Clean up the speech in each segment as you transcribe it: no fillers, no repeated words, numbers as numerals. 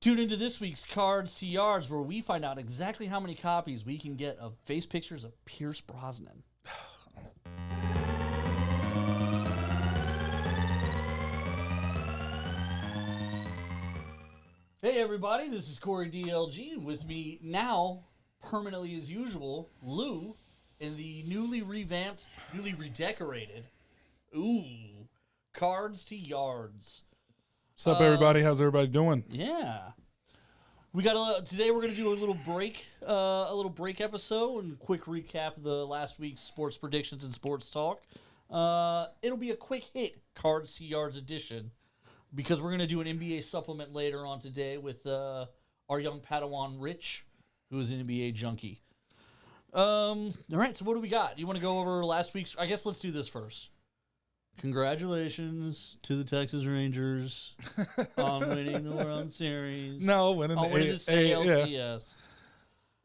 Tune into this week's Cards to Yards, where we find out exactly how many copies we can get of face pictures of Pierce Brosnan. Hey everybody, this is Corey DLG, and with me now, permanently as usual, Lou, in the newly revamped, newly redecorated, Cards to Yards. What's up, everybody? How's everybody doing? Yeah. We got today. We're gonna do a little break episode and quick recap of the last week's sports predictions and sports talk. It'll be a quick hit Cards to Yards edition because we're gonna do an NBA supplement later on today with our young Padawan Rich, who is an NBA junkie. All right. So what do we got? You want to go over last week's? I guess let's do this first. Congratulations to the Texas Rangers on winning the World Series. No, winning the ALCS. yeah.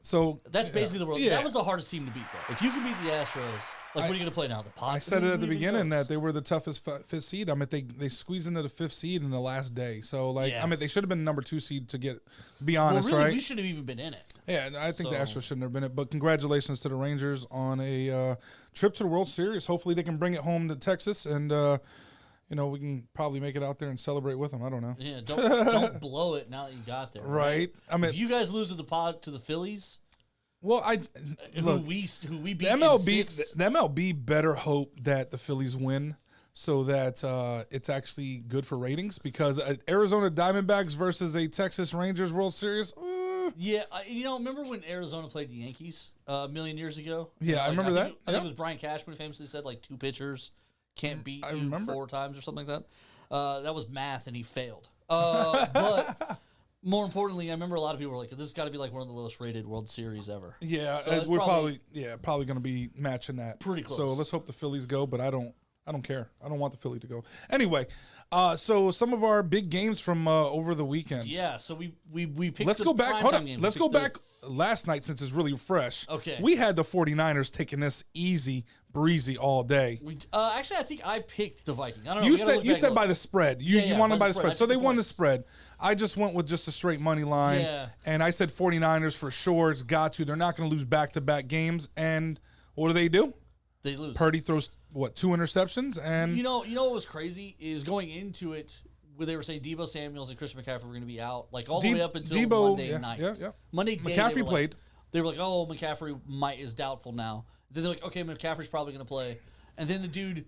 So That's basically the world. Yeah. That was the hardest team to beat, though. If you can beat the Astros, what are you going to play now? The Padres? I said it at the beginning that they were the toughest fifth seed. I mean, they squeezed into the fifth seed in the last day. So, Yeah. I mean, they should have been number 2 seed to be honest, really, right? we should have even been in it. Yeah, I think the Astros shouldn't have been it. But congratulations to the Rangers on a trip to the World Series. Hopefully, they can bring it home to Texas, and we can probably make it out there and celebrate with them. I don't know. Yeah, don't blow it now that you got there. Right? I mean, if you guys lose to the Phillies, well, who we beat the MLB better hope that the Phillies win so that it's actually good for ratings, because Arizona Diamondbacks versus a Texas Rangers World Series. Yeah, remember when Arizona played the Yankees a million years ago? Yeah, I remember that. I think it was Brian Cashman famously said like 2 pitchers can't beat you 4 times or something like that. That was math, and he failed. But more importantly, I remember a lot of people were like, "This has got to be like one of the lowest rated World Series ever." Yeah, so we're probably going to be matching that. Pretty close. So let's hope the Phillies go, but I don't care. I don't want the Philly to go. Anyway, so some of our big games from over the weekend. Yeah, so we picked. Let's go back. Hold on. Games. Let's go back last night since it's really fresh. Okay. We had the 49ers taking this easy breezy all day. Actually, I think I picked the Vikings. I don't know. You said by the spread. You wanted by the spread. So they won the points. spread. I just went with just a straight money line. Yeah. And I said 49ers for sure. It's got to. They're not going to lose back-to-back games. And what do? They lose. Purdy throws 2 interceptions, and you know what was crazy is going into it where they were saying Deebo Samuels and Christian McCaffrey were going to be out like all the way up until Monday night. Yeah. Monday day, McCaffrey played. They were like, "Oh, McCaffrey is doubtful now." Then they're like, "Okay, McCaffrey's probably going to play." And then the dude,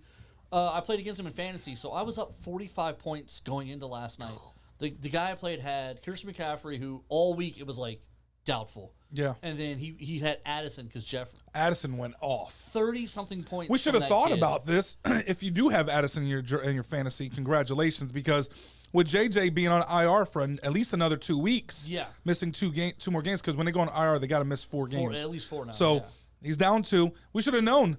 I played against him in fantasy, so I was up 45 points going into last night. The guy I played had Christian McCaffrey, who all week it was like doubtful. Yeah. And then he had Addison because Addison went off 30-something points. We should have thought about this. If you do have Addison in your fantasy, congratulations, because with JJ being on IR for at least another 2 weeks, missing 2 more games, because when they go on IR, they got to miss 4 games. At least 4 now. So he's down 2. We should have known.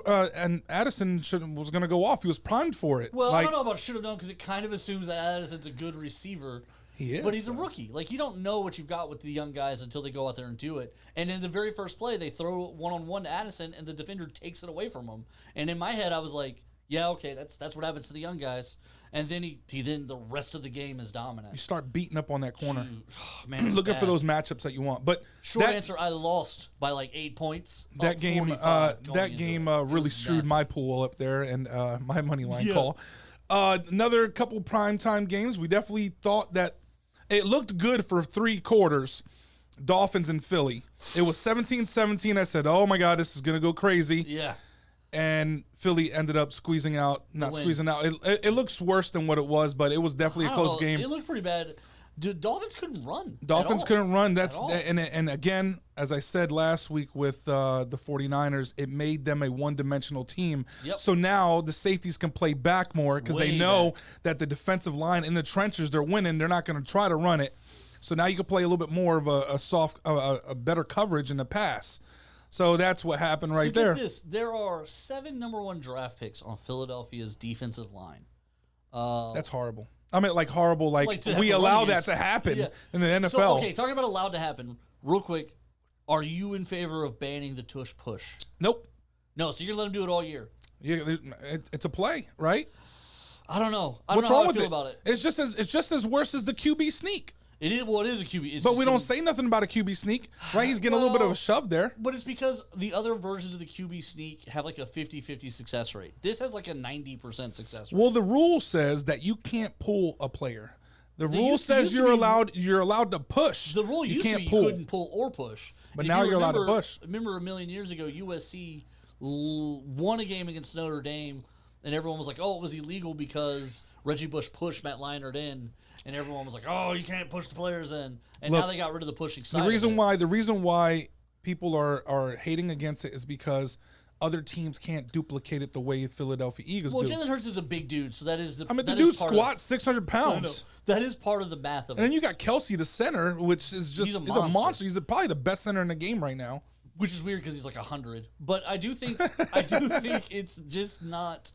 And Addison was going to go off. He was primed for it. Well, I don't know about should have known, because it kind of assumes that Addison's a good receiver. He is. But he's a rookie. Like, you don't know what you've got with the young guys until they go out there and do it. And in the very first play, they throw one-on-one to Addison, and the defender takes it away from him. And in my head, I was like, yeah, okay, that's what happens to the young guys. And then he the rest of the game is dominant. You start beating up on that corner. Oh, man, looking for those matchups that you want. But short answer, I lost by like 8 points. That game really screwed my pool up there and my money line call. Another couple primetime games. We definitely thought that it looked good for 3 quarters. Dolphins and Philly. It was 17-17. I said, oh my God, this is going to go crazy. Yeah. And Philly ended up squeezing out. It looks worse than what it was, but it was definitely a close game. It looked pretty bad. Dolphins couldn't run. Dolphins couldn't run. And again, as I said last week with the 49ers, it made them a one-dimensional team. Yep. So now the safeties can play back more because they know that the defensive line in the trenches, they're winning. They're not going to try to run it. So now you can play a little bit more of a better coverage in the pass. So that's what happened right there. Get this. There are 7 number 1 draft picks on Philadelphia's defensive line. That's horrible. I mean, like horrible, like we allow that to happen in the NFL. So, okay, talking about allowed to happen, real quick, are you in favor of banning the tush push? Nope. No, so you're going to let them do it all year? Yeah, it's a play, right? I don't know. What's wrong with about it. It's just as worse as the QB sneak. It is. Well, it is a QB. It's But just we don't some- say nothing about a QB sneak, right? He's getting a little bit of a shove there. But it's because the other versions of the QB sneak have like a 50-50 success rate. This has like a 90% success rate. Well, the rule says that you can't pull a player. The rule used says to you're be- allowed to push. The rule you used can't to be pull. you couldn't pull or push. But And if now you you're allowed to remember- push. Remember a million years ago, USC won a game against Notre Dame, and everyone was like, "Oh, it was illegal because Reggie Bush pushed Matt Leinart in," and everyone was like, "Oh, you can't push the players in." And Look, now they got rid of the pushing side. The reason of it. why people are hating against it is because other teams can't duplicate it the way Philadelphia Eagles Well, do. Jalen Hurts is a big dude, so that is the. I mean, the that is dude part of- squats 600 I know. pounds. That is part of the math of And then it, you got Kelsey, the center, which is just He's a he's a monster. monster. He's probably the best center in the game right now. which is weird because he's like 100. But I do think it's just not.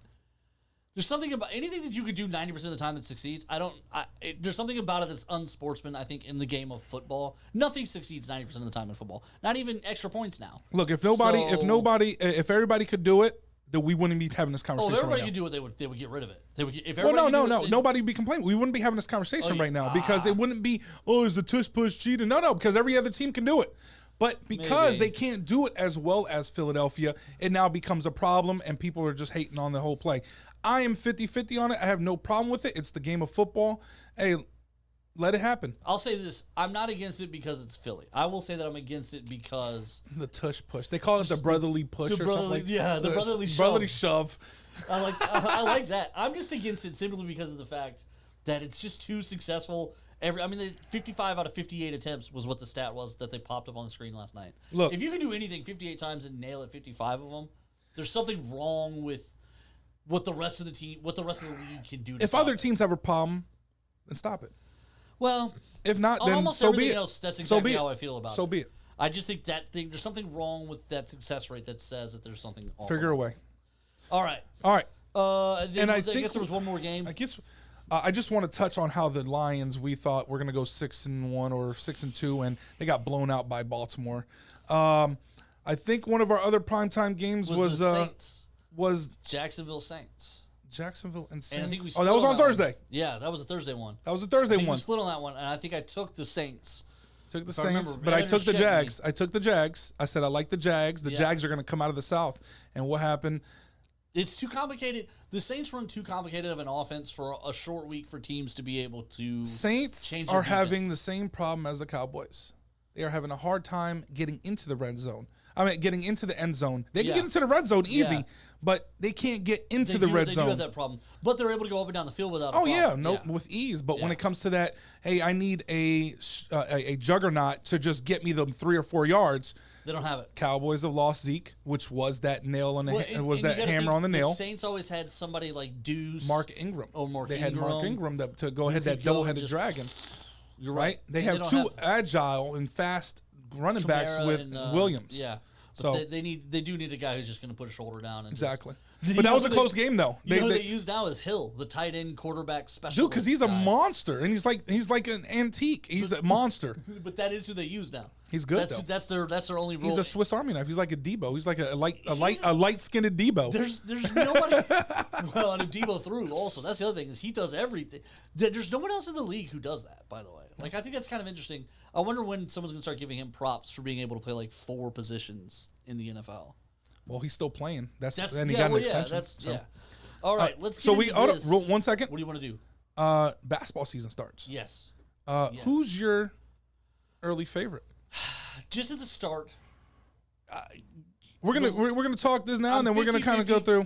There's something about anything that you could do 90% of the time that succeeds. There's something about it that's unsportsman. I think in the game of football, nothing succeeds 90% of the time in football. Not even extra points now. Look, if everybody could do it, then we wouldn't be having this Oh, conversation if everybody right could now. do it, they would get rid of it. They would. If Well, everybody could do it, nobody would be complaining. We wouldn't be having this conversation Oh, right now because it wouldn't be, oh, is the tush push cheating? No, because every other team can do it. But because Maybe. they can't do it as well as Philadelphia, it now becomes a problem and people are just hating on the whole play. I am 50-50 on it. I have no problem with it. It's the game of football. Hey, let it happen. I'll say this: I'm not against it because it's Philly. I will say that I'm against it because The tush push. They call it the brotherly push or something. the brotherly shove. Brotherly shove. I like that. I'm just against it simply because of the fact that it's just too successful. 55 out of 58 attempts was what the stat was that they popped up on the screen last night. Look, if you can do anything 58 times and nail it 55 of them, there's something wrong with what the rest of the league can do. If other teams have a problem, then stop it. well, If not, on then almost so be everything it. else, that's So exactly be it. how I feel about it. So be it. I just think there's something wrong with that success rate that says that there's something off. Figure a way. All right. All right. Then I I think guess there was one more game. I guess I just want to touch on how the Lions, we thought we're going to go 6-1 or 6-2, and they got blown out by Baltimore. I think one of our other primetime games was the Saints. was Jacksonville Saints. Jacksonville and And I think we Saints. Oh, that was split on that Thursday. one. Yeah, that was a Thursday one. That was a Thursday I think we one. split on that one, and I think I took the Saints. Took the If I Saints, remember, but I Aaron took the Shedney. Jags. I took the Jags. I said I like the Jags. The Yeah. Jags are going to come out of the South. And what happened? It's too complicated. The Saints run too complicated of an offense for a short week for teams to be able to. Saints Change are their having defense. the same problem as the Cowboys. They are having a hard time getting into the red zone. Getting into the end zone. They can Yeah. get into the red zone easy, Yeah. but they can't get into They the do- red they zone. do have that problem, but they're able to go up and down the field without. Oh a problem. yeah, with ease. But when Yeah. it comes to that, hey, I need a juggernaut to just get me them 3 or 4 yards. They don't have it. Cowboys have lost Zeke, which was that nail on the Well, ha- and was you that gotta hammer think on the nail. The Saints always had somebody like Deuce, Mark Ingram. Oh, Mark They had Mark Ingram. Ingram to go ahead could that go double-headed just- dragon. You're Right? right. They And have don't two agile and fast running backs Kamara with and, Williams. Yeah. But So- they do need a guy who's just going to put a shoulder down and Exactly. Just, But that was a close game, though. You know who they use now is Hill, the tight end quarterback specialist. Dude, because he's a guy. monster, and he's like an antique. He's a monster. But that is who they use now. He's good, That's though. that's their only role. He's a Swiss Army knife. He's like a Debo. He's like a light-skinned Debo. There's nobody. Well, and if Debo threw also. That's the other thing is he does everything. There's no one else in the league who does that. By the way, like I think that's kind of interesting. I wonder when someone's gonna start giving him props for being able to play like 4 positions in the NFL. Well, he's still playing. Then he Yeah, got an well, yeah, extension. that's so. yeah. All right, let's. So get we into hold up, this. 1 second. What do you want to do? Basketball season starts. Yes. Yes. Who's your early favorite? Just at the start. We're gonna talk this now, and then we're gonna kind of go 50-50. through.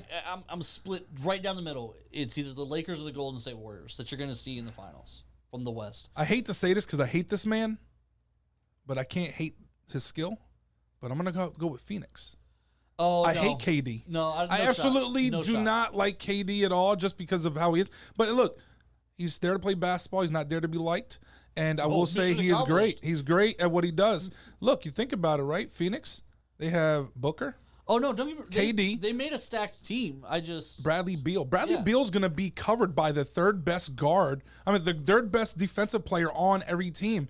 I'm split right down the middle. It's either the Lakers or the Golden State Warriors that you're going to see in the finals from the West. I hate to say this because I hate this man, but I can't hate his skill. But I'm gonna go with Phoenix. Oh, I no. hate KD. No, I absolutely do not like KD at all, just because of how he is. But look, he's there to play basketball. He's not there to be liked. And I will say mission he is accomplished. great. He's great at what he does. Look, you think about it, right? Phoenix, they have Booker, Oh no, don't get me. KD. They made a stacked team. I just Bradley Beal. Bradley Yeah. Beal's going to be covered by the third best guard. The third best defensive player on every team.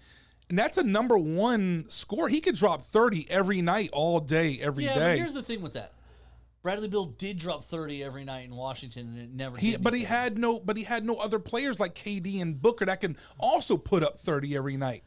And that's a number 1 score. He could drop 30 every night, all day, every yeah. day. But here's the thing with that. Bradley Beal did drop 30 every night in Washington, and it never. He had no other players like KD and Booker that can also put up 30 every night.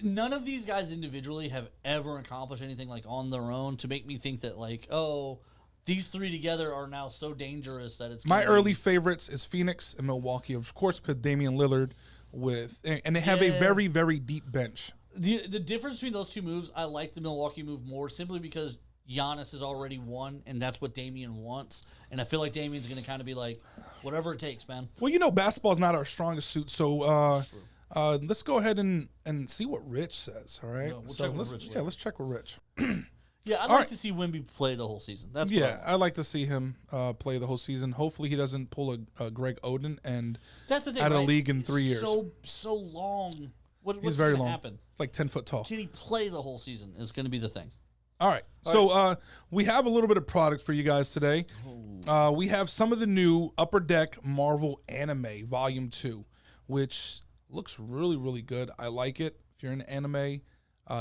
None of these guys individually have ever accomplished anything like on their own to make me think that like, oh, these three together are now so dangerous that it's. My early favorites is Phoenix and Milwaukee, of course, because Damian Lillard and they have a very, very deep bench. The difference between those two moves, I like the Milwaukee move more simply because Giannis has already won, and that's what Damian wants. And I feel like Damian's going to kind of be like, whatever it takes, man. Well, basketball's not our strongest suit, so let's go ahead and see what Rich says, all right? Yeah, let's check with Rich. Yeah, I'd like to see Wemby play the whole season. I'd like to see him play the whole season. Hopefully he doesn't pull a Greg Oden and that's the thing, out of the league in 3 years. So long. What's very going to long. happen? It's like 10 foot tall. Can he play the whole season is going to be the thing. All right. We have a little bit of product for you guys today. We have some of the new Upper Deck Marvel Anime Volume 2, which looks really, really good. I like it. If you're in anime,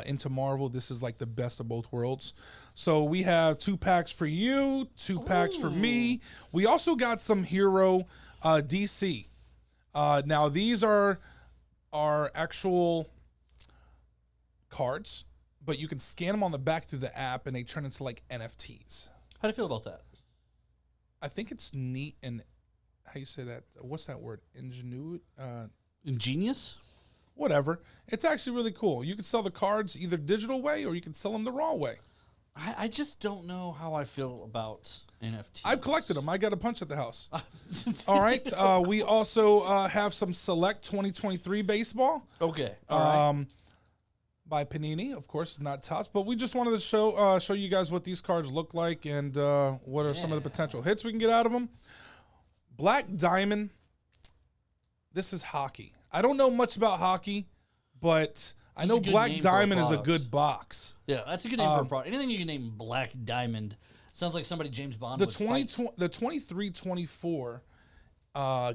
into Marvel, this is like the best of both worlds. So we have 2 packs for you, 2 packs for me. We also got some Hero DC. Now, these are actual cards, but you can scan them on the back through the app, and they turn into like NFTs. How do you feel about that? I think it's neat, and how you say that? What's that word? Ingenious? Whatever. It's actually really cool. You can sell the cards either digital way, or you can sell them the raw way. I just don't know how I feel about NFTs. I've collected them. I got a bunch at the house. All right. We also have some Select 2023 baseball. Okay. All right. By Panini, of course, it's not Topps, but we just wanted to show you guys what these cards look like and what are some of the potential hits we can get out of them. Black Diamond. This is hockey. I don't know much about hockey, but I know Black Diamond is a good box. Yeah, that's a good name for a product. Anything you can name Black Diamond sounds like somebody James Bond would fight. The 23-24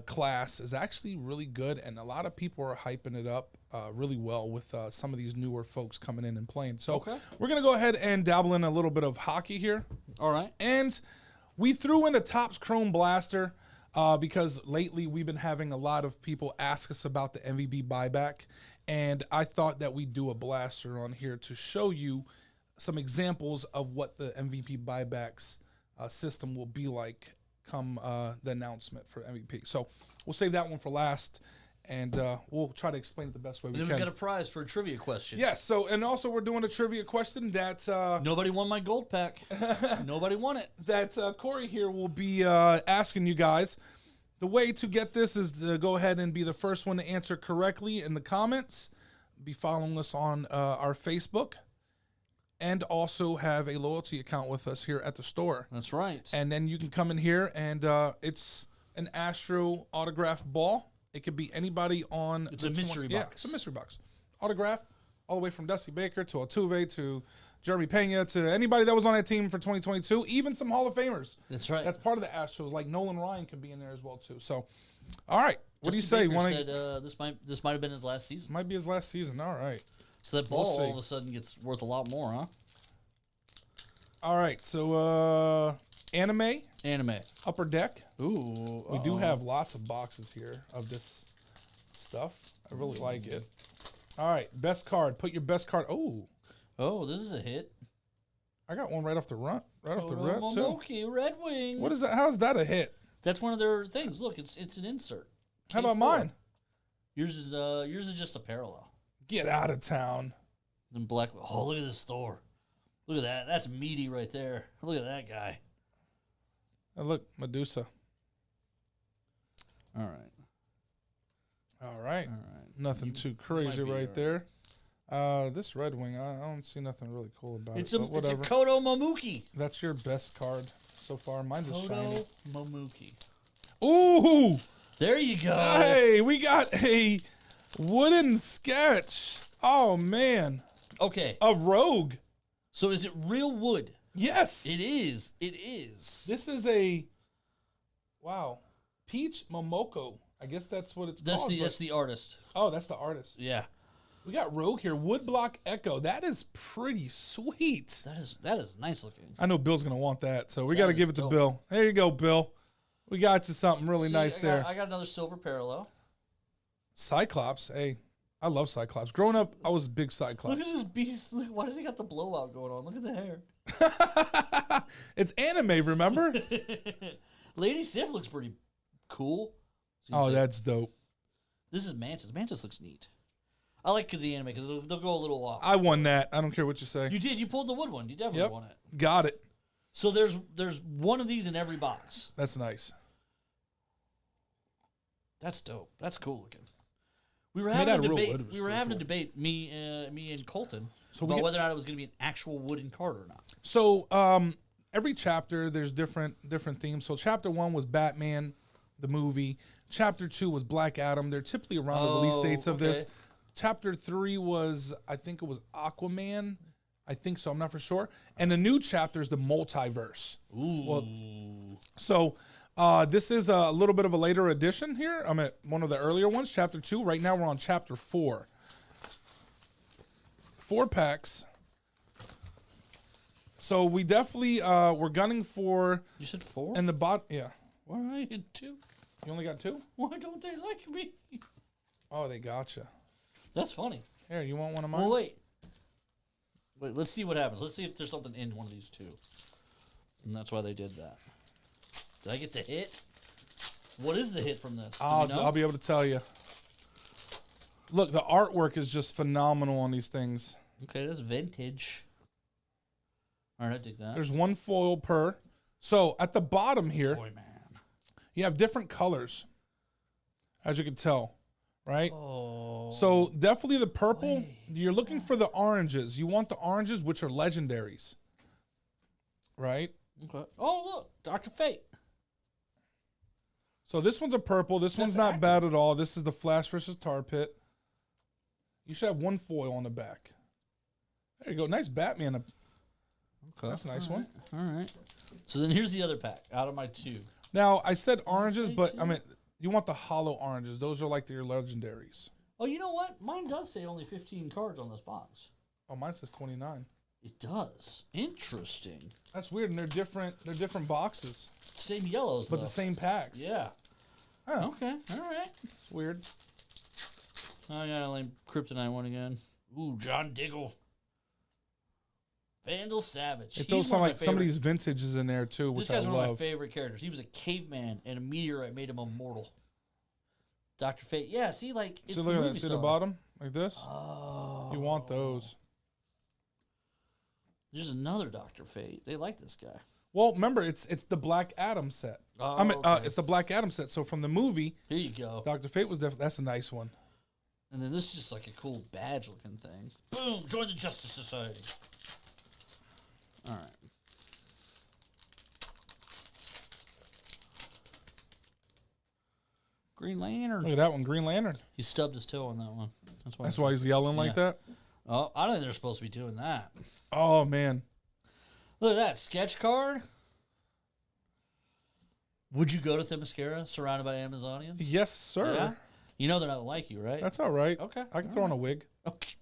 class is actually really good, and a lot of people are hyping it up really well with some of these newer folks coming in and playing. So we're going to go ahead and dabble in a little bit of hockey here. All right. And we threw in a Topps Chrome Blaster because lately we've been having a lot of people ask us about the MVP buyback, and I thought that we'd do a blaster on here to show you some examples of what the MVP buybacks system will be like come the announcement for MVP. So we'll save that one for last, and we'll try to explain it the best way we can. Then we got a prize for a trivia question. Yes, so, and also we're doing a trivia question that... nobody won my gold pack. Nobody won it. That Corey here will be asking you guys. The way to get this is to go ahead and be the first one to answer correctly in the comments. Be following us on our Facebook. And also have a loyalty account with us here at the store. That's right. And then you can come in here, and it's an Astro autographed ball. It could be anybody on... It's a mystery box. Yeah, it's a mystery box. Autographed all the way from Dusty Baker to Altuve to Jeremy Pena to anybody that was on that team for 2022, even some Hall of Famers. That's right. That's part of the Astros. Like Nolan Ryan could be in there as well, too. So, all right. What Dusty do you say? Baker said this might have been his last season. Might be his last season. All right. So that ball all of a sudden gets worth a lot more, huh? All right. So, anime. Upper Deck. Ooh. We do have lots of boxes here of this stuff. I really like it. All right. Best card. Put your best card. Oh, this is a hit. I got one right off the rip, too. Okay, Red Wing. What is that? How is that a hit? That's one of their things. Look, it's an insert. How about mine? Yours is just a parallel. Get out of town. Then black. Oh, look at this Thor. Look at that. That's meaty right there. Look at that guy. And look, Medusa. All right. Nothing too crazy right there. This Red Wing, I don't see nothing really cool about it. It's a Koto Momoki. That's your best card so far. Mine's a shiny. Koto Momoki. Ooh! There you go. Hey, we got a wooden sketch. Oh, man. Okay. Of Rogue. So is it real wood? Yes. It is. It is. This is a, wow, Peach Momoko. I guess that's what it's called. That's the artist. Oh, that's the artist. Yeah. We got Rogue here. Woodblock Echo. That is pretty sweet. That is nice looking. I know Bill's going to want that, so we got to give it to Bill. There you go, Bill. We got you something really nice there. I got another silver parallel. Cyclops. Hey, I love Cyclops. Growing up, I was a big Cyclops. Look at this beast. Look, why does he got the blowout going on? Look at the hair. It's anime, remember? Lady Sif looks pretty cool. Oh, that's dope. This is Mantis. Mantis looks neat. I like Kazee anime because they'll go a little off. I won that. I don't care what you say. You did. You pulled the wood one. You definitely won it. Got it. So there's one of these in every box. That's nice. That's dope. That's cool looking. We were having a debate. We were having a debate. Me and Colton about whether or not it was going to be an actual wooden card or not. So every chapter there's different themes. So chapter 1 was Batman, the movie. Chapter 2 was Black Adam. They're typically around the release dates of this. Chapter 3 was, I think it was Aquaman. I think so. I'm not for sure. And the new chapter is the multiverse. Ooh. Well, so this is a little bit of a later edition here. I'm at one of the earlier ones, chapter 2. Right now we're on chapter 4. 4 packs. So we definitely we're gunning for. You said 4? And the bot, yeah. Why are I in 2? You only got 2? Why don't they like me? Oh, they gotcha. That's funny. Here, you want one of mine? Well, wait, let's see what happens. Let's see if there's something in one of these 2. And that's why they did that. Did I get the hit? What is the hit from this? I'll be able to tell you. Look, the artwork is just phenomenal on these things. Okay, that's vintage. All right, I dig that. There's 1 foil per. So at the bottom here, Boy, man. you have different colors, as you can tell, right? Oh. So definitely the purple. You're looking for the oranges. You want the oranges, which are legendaries, right? Okay. Oh, look, Dr. Fate. So this one's a purple. This one's not bad at all. This is the Flash versus Tar Pit. You should have 1 foil on the back. There you go. Nice Batman. Okay. That's a nice one. All right. So then here's the other pack out of my 2. Now, I said oranges, but I mean, you want the hollow oranges. Those are like your legendaries. Oh, you know what? Mine does say only 15 cards on this box. Oh, mine says 29. It does. Interesting. That's weird, and they're different boxes. Same yellows, but the same packs. Yeah. Oh. Okay. All right. It's weird. Oh yeah, like Kryptonite one again. Ooh, John Diggle. Vandal Savage. It throws some of these vintages in there too, which I love. This guy's one of my favorite characters. He was a caveman, and a meteorite made him immortal. Dr. Fate. Yeah, see, like it's look at that. See the bottom like this. Oh. You want those? There's another Dr. Fate. They like this guy. Well, remember, it's the Black Adam set. Oh, okay. It's the Black Adam set. So from the movie, here you go. Dr. Fate was definitely, that's a nice one. And then this is just like a cool badge looking thing. Boom! Join the Justice Society. All right. Green Lantern. Look at that one, Green Lantern. He stubbed his toe on that one. That's why he's yelling like that? Oh, I don't think they're supposed to be doing that. Oh, man. Look at that. Sketch card. Would you go to Themyscira surrounded by Amazonians? Yes, sir. Yeah? You know they're not like you, right? That's all right. Okay. I can throw on a wig. Okay.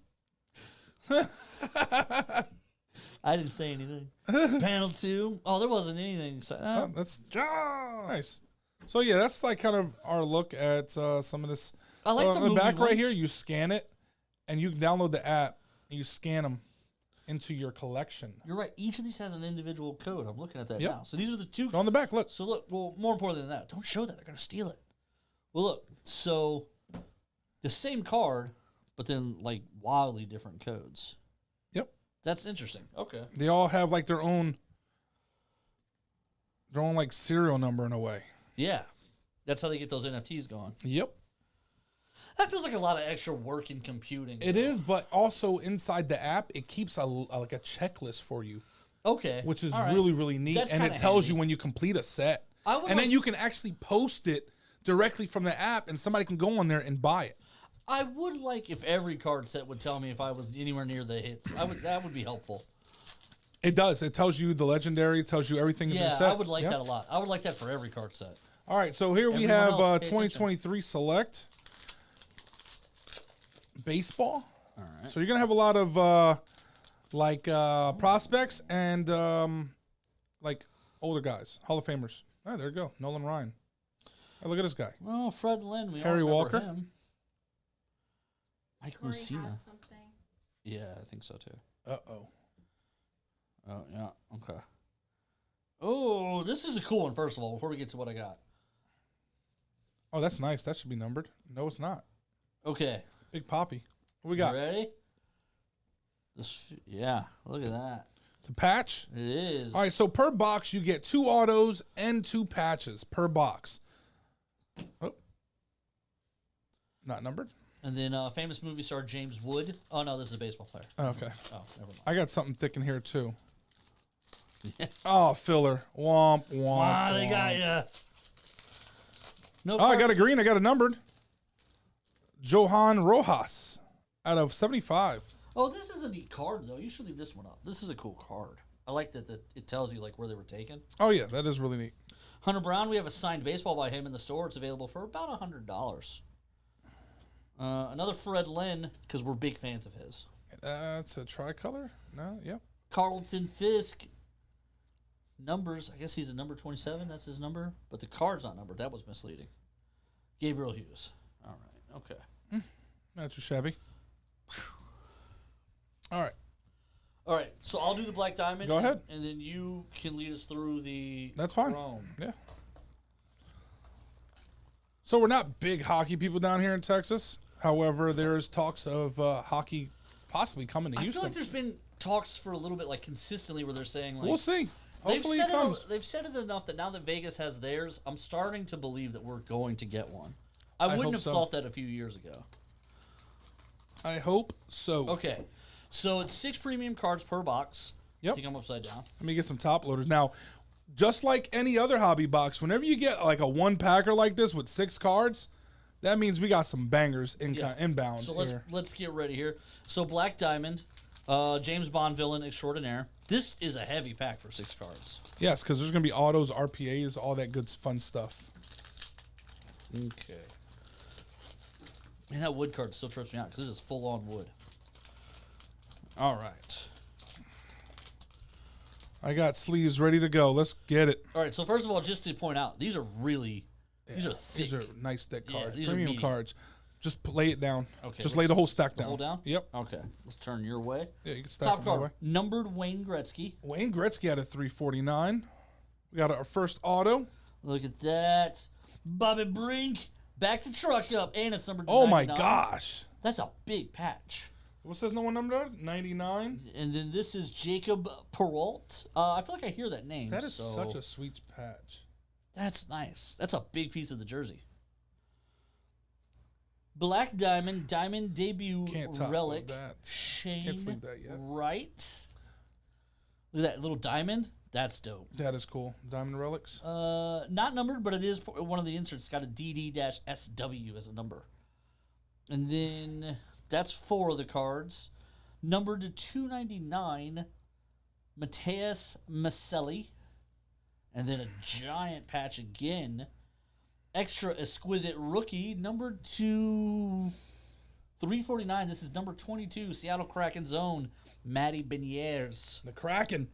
I didn't say anything. Panel 2. Oh, there wasn't anything. That's nice. So, yeah, that's like kind of our look at some of this. I like the back right here, you scan it, and you can download the app, and you scan them into your collection. You're right. Each of these has an individual code. I'm looking at that now. So these are the 2. On the back, look. So look, well, more important than that, don't show that. They're going to steal it. Well, look. So the same card, but then like wildly different codes. Yep. That's interesting. Okay. They all have like their own like serial number in a way. Yeah. That's how they get those NFTs going. Yep. That feels like a lot of extra work in computing. It is, but also inside the app, it keeps like a checklist for you. Okay. Which is really, really neat. And it tells you when you complete a set. And then you can actually post it directly from the app, and somebody can go on there and buy it. I would like if every card set would tell me if I was anywhere near the hits. That would be helpful. It does. It tells you the legendary. It tells you everything in the set. Yeah, I would like that a lot. I would like that for every card set. All right, so here we have 2023 Select Baseball. All right. So you're gonna have a lot of prospects and like older guys, Hall of Famers. Oh, there you go, Nolan Ryan. Oh, look at this guy. Well, Fred Lynn. We Harry all remember Walker. him. Mike Corey Mussina. has something. Yeah, I think so too. Uh-oh. Oh yeah. Okay. Oh, this is a cool one. First of all, before we get to what I got. Oh, that's nice. That should be numbered. No, it's not. Okay. Big Poppy. What we got? You ready? Yeah. Look at that. It's a patch. It is. All right, so per box, you get 2 autos and 2 patches per box. Oh. Not numbered? And then famous movie star James Wood. Oh, no, this is a baseball player. Oh, okay. Oh, never mind. I got something thick in here, too. Oh, filler. Womp, womp, Ah, they womp. got ya. No Oh, I got a green. I got a numbered. Johan Rojas out of 75. Oh, this is a neat card, though. You should leave this one up. This is a cool card. I like that it tells you like where they were taken. Oh, yeah, that is really neat. Hunter Brown, we have a signed baseball by him in the store. It's available for about $100. Another Fred Lynn, because we're big fans of his. That's a tricolor? No? Yep. Carlton Fisk. Numbers, I guess he's a number 27. That's his number. But the card's not numbered. That was misleading. Gabriel Hughes. All right. Okay. Not too shabby. All right. All right. So I'll do the Black Diamond. Go ahead. And then you can lead us through the That's fine. Chrome. Yeah. So we're not big hockey people down here in Texas. However, there's talks of hockey possibly coming to I Houston. feel like there's been talks for a little bit, like consistently, where they're saying like We'll see. Hopefully it comes. They've said it enough that now that Vegas has theirs, I'm starting to believe that we're going to get one. I wouldn't hope have so. thought that a few years ago. I hope so. Okay, so it's 6 premium cards per box. Yep. I think I'm upside down. Let me get some top loaders. Now, just like any other hobby box, whenever you get like a 1-packer like this with 6 cards, that means we got some bangers inbound So here. let's get ready here. So Black Diamond, James Bond villain extraordinaire. This is a heavy pack for 6 cards. Yes, because there's going to be autos, RPAs, all that good fun stuff. Okay. Man, that wood card still trips me out because this is full on wood. All right. I got sleeves ready to go. Let's get it. All right. So first of all, just to point out, these are really these are thick. These are nice thick Yeah, cards. these are Premium meaty. cards. Just lay it down. Okay, Just lay the whole stack the down. whole down? Yep. Okay. Let's turn your way. Yeah, you can stack Top them my way. card, numbered Wayne Gretzky. Wayne Gretzky out of 349. We got our first auto. Look at that. Bobby Brink. Back the truck up. And it's numbered to Oh my 99. gosh. That's a big patch. What says no one number? 99. And then this is Jacob Perrault. I feel like I hear that name. That is so such a sweet patch. That's nice. That's a big piece of the jersey. Black Diamond, Diamond Debut Can't top Relic. that. Shane Can't sleep that yet. Wright. Look at that little diamond. That's dope. That is cool. Diamond relics. Not numbered, but it is one of the inserts. It's got a DD-SW as a number. And then that's 4 of the cards. Numbered to 299, Mateus Maselli. And then a giant patch again. Extra exquisite rookie, numbered to 349. This is number 22, Seattle Kraken's own Matty Beniers. The Kraken.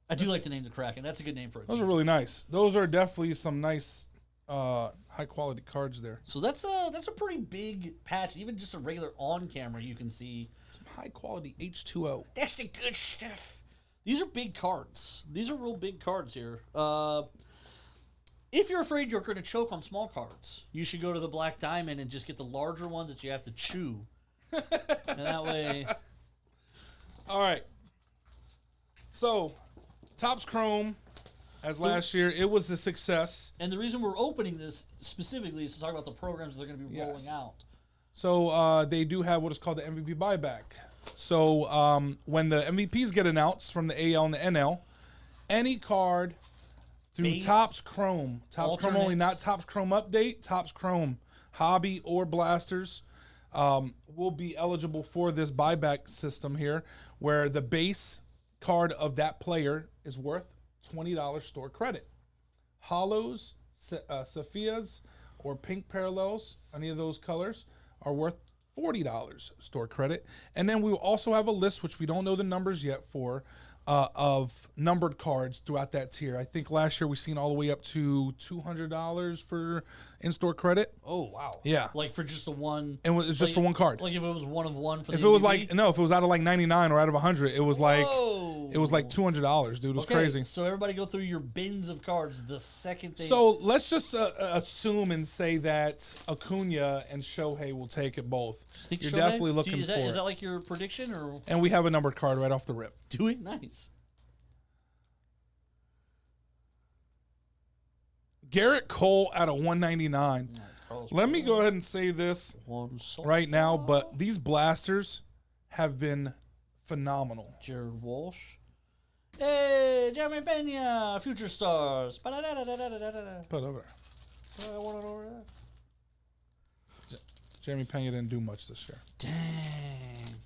I do like the name the Kraken. That's a good name for a Those team. are really nice. Those are definitely some nice, high quality cards there. So that's a pretty big patch. Even just a regular on camera, you can see Some high quality H2O. that's the good stuff. These are big cards. These are real big cards here. If you're afraid you're going to choke on small cards, you should go to the Black Diamond and just get the larger ones that you have to chew. And that way, All right. So, Topps Chrome, as last year, it was a success. and the reason we're opening this specifically is to talk about the programs they're going to be rolling Yes. out. So they do have what is called the MVP buyback. So when the MVPs get announced from the AL and the NL, any card through Base, Topps Chrome, Topps Chrome only, alternate. not Topps Chrome Update, Topps Chrome Hobby or Blasters, will be eligible for this buyback system here, where the base card of that player is worth $20 store credit. Hollows, Sephias, or pink parallels, any of those colors, are worth $40 store credit. And then we will also have a list, which we don't know the numbers yet for, of numbered cards throughout that tier. I think last year we seen all the way up to $200 for in-store credit. Oh, wow. Yeah. Like for just the one. And it's just for one card. Like if it was one of one for the If it was MVP? if it was out of like 99 or out of 100, it was like Whoa. it was like $200, dude. It was crazy. So everybody go through your bins of cards the second they. So let's just assume and say that Acuna and Shohei will take it both. You're Shohei? definitely looking is for that, it. Is that like your prediction or? And we have a numbered card right off the rip. Do it nice. Garrett Cole at a 199. Let me go ahead and say this right now, but these blasters have been phenomenal. Jared Walsh. Hey, Jeremy Pena, Future Stars. Put over there. Jeremy Pena didn't do much this year. Dang.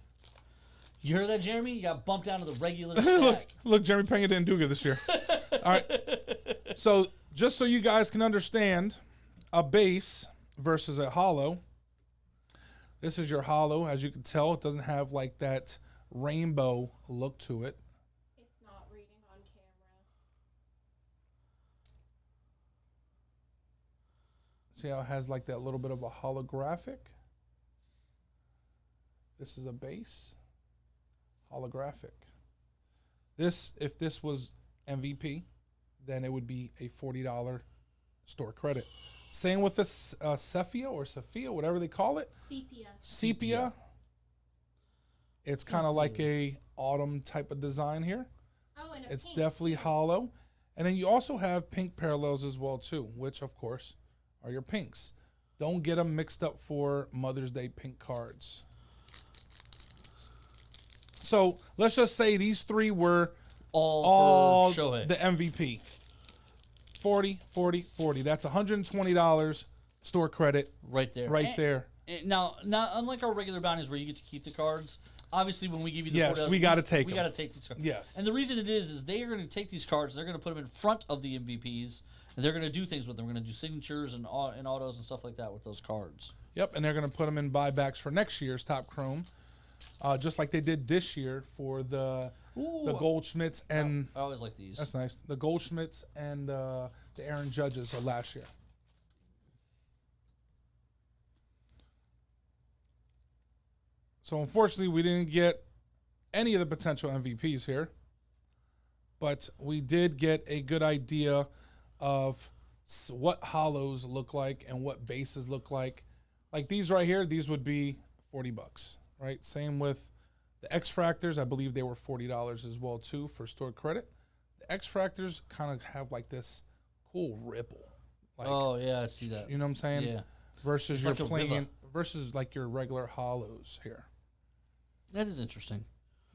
You heard that, Jeremy? You got bumped down to the regular look, stack. look, Jeremy Pena didn't do good this year. All right. So just so you guys can understand, a base versus a hollow. This is your hollow. As you can tell, it doesn't have like that rainbow look to it. It's not reading on camera. See how it has like that little bit of a holographic? This is a base. Holographic. This, if this was MVP, then it would be a $40 store credit. Same with this Sepia or Sophia, whatever they call it. Sepia. It's kind of like a autumn type of design here. Oh, and it's pink definitely too. hollow. And then you also have pink parallels as well too, which of course are your pinks. Don't get them mixed up for Mother's Day pink cards. So let's just say these three were all for Shohei. the MVP. 40, 40, 40. That's $120 store credit Right there. right there. And now, unlike our regular bounties where you get to keep the cards, obviously when we give you the Yes, $40, we gotta take we them. got to take these cards. Yes. And the reason it is they are going to take these cards, they're going to put them in front of the MVPs, and they're going to do things with them. We're going to do signatures and autos and stuff like that with those cards. Yep, and they're going to put them in buybacks for next year's Top Chrome, just like they did this year for the Goldschmidts and I always like these. that's nice. The Goldschmidts and the Aaron Judges of last year. So unfortunately, we didn't get any of the potential MVPs here, but we did get a good idea of what hollows look like and what bases look like. Like these right here, these would be $40, right? Same with the X-Fractors. I believe they were $40 as well too for store credit. The X-Fractors kind of have like this cool ripple. Like, Oh, yeah, I see that. you know what I'm saying? Yeah. Versus It's you're like a playing river. versus like your regular hollows here. That is interesting.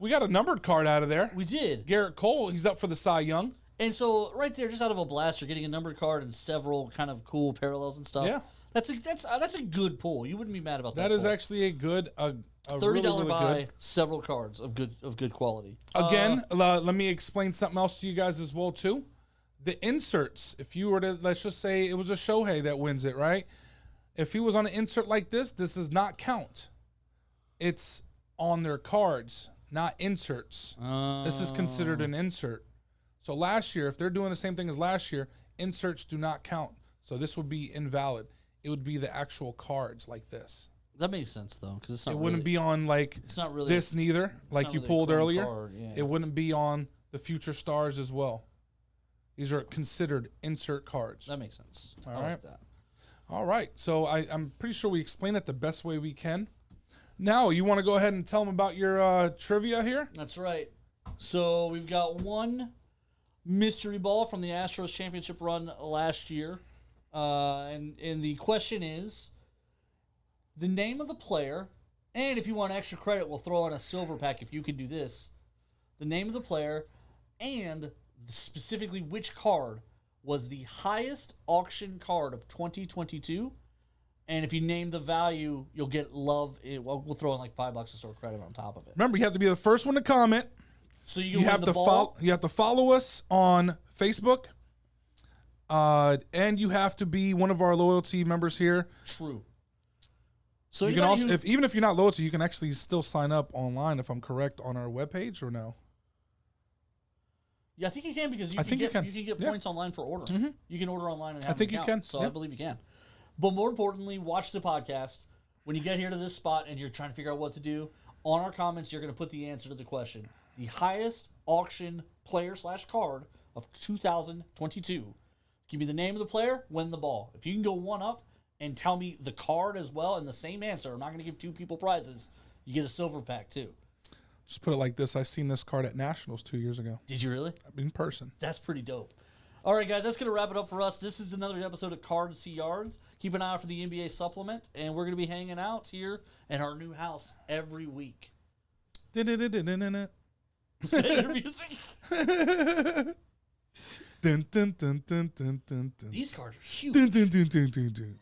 We got a numbered card out of there. We did. Garrett Cole, he's up for the Cy Young. And so right there, just out of a blast, you're getting a numbered card and several kind of cool parallels and stuff. Yeah. That's a good pull. You wouldn't be mad about that. That is pull. actually a good $30 $30 really buy, good. several cards of good quality. Again, let me explain something else to you guys as well too. The inserts, if you were to, let's just say it was a Shohei that wins it, right? If he was on an insert like this does not count. It's on their cards, not inserts. This is considered an insert. So last year, if they're doing the same thing as last year, inserts do not count. So this would be invalid. It would be the actual cards like this. That makes sense though, because it's not. It wouldn't be on like It's not really. this neither, like not you really a pulled chrome earlier. card, yeah. It wouldn't be on the future stars as well. These are considered insert cards. That makes sense. All I right. like that. All right. So I'm pretty sure we explained it the best way we can. Now, you want to go ahead and tell them about your trivia here? That's right. So we've got one mystery ball from the Astros championship run last year, and the question is the name of the player, and if you want extra credit, we'll throw in a silver pack if you can do this. The name of the player, and specifically which card was the highest auction card of 2022. And if you name the value, you'll get love. We'll throw in like $5 of store credit on top of it. Remember, you have to be the first one to comment. So You have to follow. You have to follow us on Facebook, and you have to be one of our loyalty members here. True. So You can anybody also, who- even if you're not loyalty, you can actually still sign up online, if I'm correct, on our webpage, or no? Yeah, I think you can because I think you can. you can get Yeah. points online for ordering. Mhm. You can order online and have I think an you account, can, So yeah. I believe you can. But more importantly, watch the podcast. When you get here to this spot and you're trying to figure out what to do, on our comments, you're going to put the answer to the question. The highest auction player/card of 2022. Give me the name of the player, win the ball. If you can go one up and tell me the card as well and the same answer, I'm not going to give two people prizes. You get a silver pack too. Just put it like this: I seen this card at Nationals 2 years ago Did you really? in person. That's pretty dope. All right, guys, that's going to wrap it up for us. This is another episode of Cards See Yards. Keep an eye out for the NBA supplement, and we're going to be hanging out here in our new house every week. Dun-dun-dun-dun-dun-dun. Say your music. Dun, dun, dun, dun, dun, dun, dun. These cards are huge. Dun, dun, dun, dun, dun, dun.